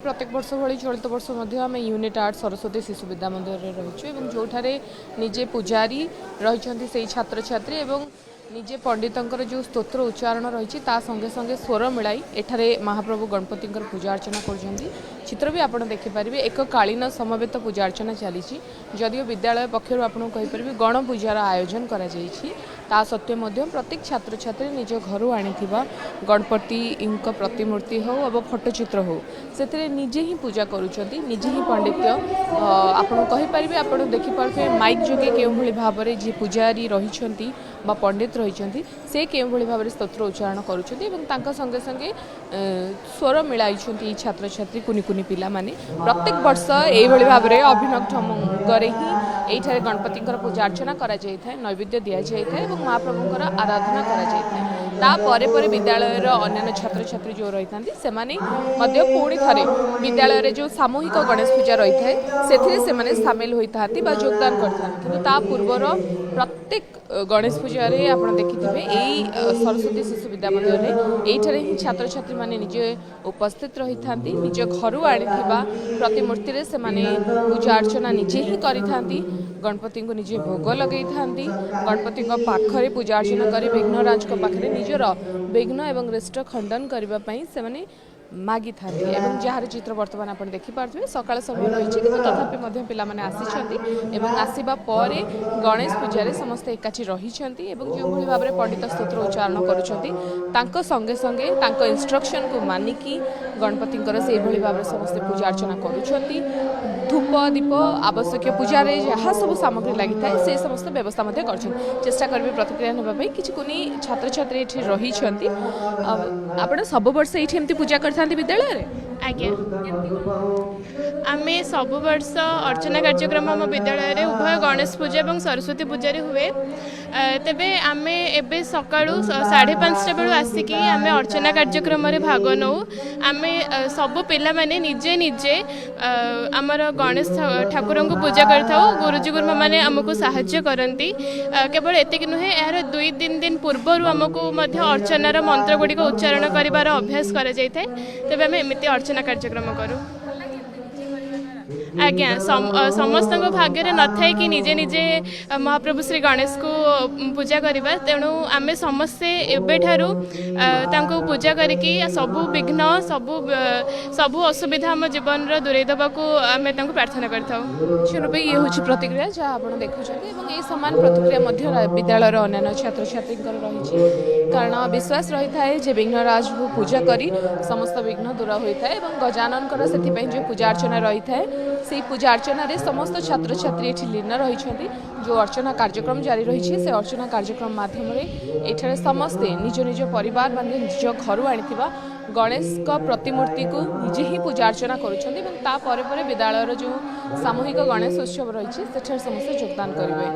प्रत्येक वर्ष भली चलित वर्ष आम यूनिट आर्ट सरस्वती शिशु विद्या मंदिर रही जो निजे पूजारी रही से छात्र छात्री निजे पंडितर जो स्तोत्र उच्चारण रही संगे संगे स्वर मिलाई एठारे महाप्रभु गणपति पूजा अर्चना कर चित्र भी आपड़ देखिपारे एक कालीन समवेत पूजा अर्चना चली जदिव विद्यालय पक्षर आपको कहीपरि गण पूजार आयोजन करा सत्वे प्रत्येक छात्र छात्री निज घर आनी गणपति प्रतिमूर्ति हो अब फोटोचित्र हो से निजे ही पूजा करुँच निजे ही पंडित्य आपड़ कहीपरि आपड़ देखिपे माइक जोगे के भाव में जी पूजारी रही पंडित रही से के भाव में स्तोत्र उच्चारण करुँच संगे संगे स्वर मिलाई छात्र छात्री कुनि कुनि पिला माने प्रत्येक वर्ष यही भाव में अभिनव ढंगे ही ये गणपति पूजा अर्चना करा नैवेद्य दि जाए महाप्रभुंर आराधना करा विद्यालय अन्य छात्र छात्री जो रही से पुणी थे विद्यालय जो सामूहिक गणेश पूजा रही है से सामिल होता योगदान करता पूर्वर प्रत्येक गणेश पूजा रे आप देखिथे यही सरस्वती शिशु विद्या मंदिर में यही छात्र छात्री माने निजे उपस्थित रही था निज घर आनी प्रतिमूर्ति से पूजा अर्चना निजे ही करी गणपति को निजे भोग लगे गणपति पाखरे पूजा अर्चना कर विघ्नराज पाखे निजर विघ्न एवं रिष्ट खंडन करने से मागी था जार चित्र बर्तमान आप देखिपे सकाल समय रही कि तथापि पिलाने आसी आसवा पर गणेश पूजा समस्ते एकाठी रही जो भाव में पंडित स्तोत्र उच्चारण कर संगे संगे इंस्ट्रक्शन को मानिकी गणपति से भाव में समस्ते पूजा अर्चना कर धूप दीप आवश्यक पूजा जहाँ सब सामग्री लगी था से समस्त व्यवस्था कर चेष्टा करेंगे प्रतिक्रिया नापी कि कुनी छात्र छात्री रही आप सब वर्ष ये पूजा कर विद्यालय आज्ञा आमे सब वर्ष अर्चना कार्यक्रम आम विद्यालय उभय गणेश पूजा और सरस्वती पूजा हुए तेबे आमे एबे सकाळु 5:30 बेलू आसिकी आमे अर्चना कार्यक्रम रे भाग नौ आमे सब पिला माने निजे निजे आमर गणेश ठाकुर को पूजा करथाउ गुरुजी गुरुमा माने हमको सहाय्य करंती केवल एतिक नुहे यार 2-3 दिन पूर्व हमको मध्य अर्चनार मंत्र गुड़िक उच्चारण करिवार अभ्यास करा जाय थाए तेबे आमे एमिति अर्चना कार्यक्रम करूँ आज्ञा समस्त भाग्य न थाए कि निजे निजे महाप्रभु श्री गणेश को पूजा करवा तेणु आमे समस्ते एबेठारु तांको पूजा करिकी सबु विघ्न सबु असुविधा आम जीवन दूरे देवाक आमे तांको प्रार्थना करथाउ रूपे ये हूँ प्रतिक्रिया जहाँ आप देखुं ये सामान प्रतिक्रिया विद्यालय अन्य छात्र छात्री रही कारण विश्वास रही है जे विघ्नराज को पूजा करी समस्त विघ्न दूर होता है गजानन से जो पूजा अर्चना रही है से पूजा अर्चना रे समस्त छात्र छात्री लीन रही जो अर्चना कार्यक्रम जारी रही से अर्चना कार्यक्रम माध्यम एठारे समस्ते निज निज परिवार मान निज घर आनी गणेश प्रतिमूर्ति को निजे ही पूजा अर्चना करुँच विद्यालय जो सामूहिक गणेश उत्सव रही समस्ते योगदान करेंगे।